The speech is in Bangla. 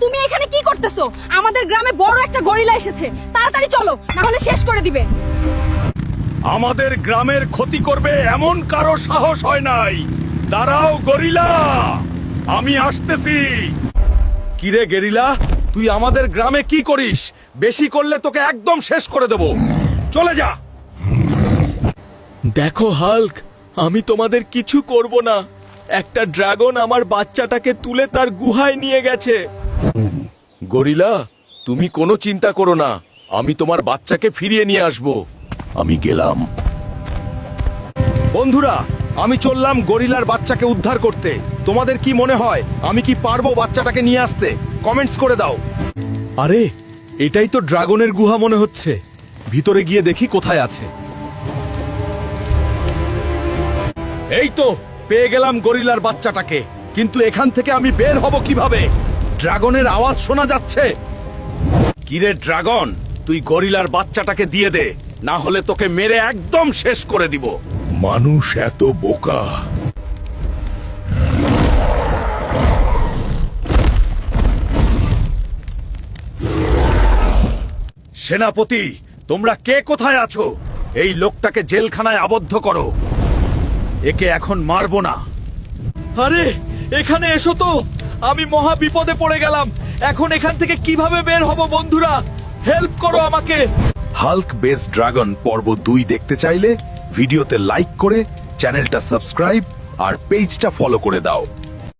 তুমি এখানে কি করতেছো? আমাদের গ্রামে বড় একটা গরিলা এসেছে, তাড়াতাড়ি চলো, না হলে শেষ করে দিবে। আমাদের গ্রামের ক্ষতি করবে এমন কারো সাহস হয় নাই। দাঁড়াও গরিলা, আমি আসতেছি। কিরে গেরিলা, তুই আমাদের গ্রামে কি করিস? বেশি করলে তোকে একদম শেষ করে দেব। চলে যা। দেখো হাল্ক, আমি তোমাদের কিছু করব না। একটা ড্রাগন আমার বাচ্চাটাকে তুলে তার গুহায় নিয়ে গেছে। গরিলা, তুমি কোনো চিন্তা করো না, আমি তোমার বাচ্চাকে ফিরিয়ে নিয়ে আসব। আমি গেলাম। বন্ধুরা, আমি চললাম গরিলার বাচ্চাকে উদ্ধার করতে। তোমাদের কি মনে হয় আমি কি পারবো বাচ্চাটাকে নিয়ে আসতে? কমেন্টস করে দাও। আরে, এটাই তো ড্রাগনের গুহা মনে হচ্ছে। ভিতরে গিয়ে দেখি কোথায় আছে। এই তো পেয়ে গেলাম গরিলার বাচ্চাটাকে, কিন্তু এখান থেকে আমি বের হব কিভাবে? ড্রাগনের আওয়াজ শোনা যাচ্ছে। কিরে ড্রাগন, তুই গরিলার বাচ্চাটাকে দিয়ে দে, না হলে তোকে মেরে একদম শেষ করে দিব। মানুষ এত বোকা। সেনাপতি, তোমরা কে কোথায় আছো? এই লোকটাকে জেলখানায় আবদ্ধ করো। একে এখন মারবো না। আরে, এখানে এসো তো, আমি মহা বিপদে পড়ে গেলাম। এখন এখান থেকে কিভাবে বের হব? বন্ধুরা, হেল্প করো আমাকে। হাল্ক বেস ড্রাগন পর্ব 2 দেখতে চাইলে ভিডিওতে লাইক করে চ্যানেলটা সাবস্ক্রাইব আর পেজটা ফলো করে দাও।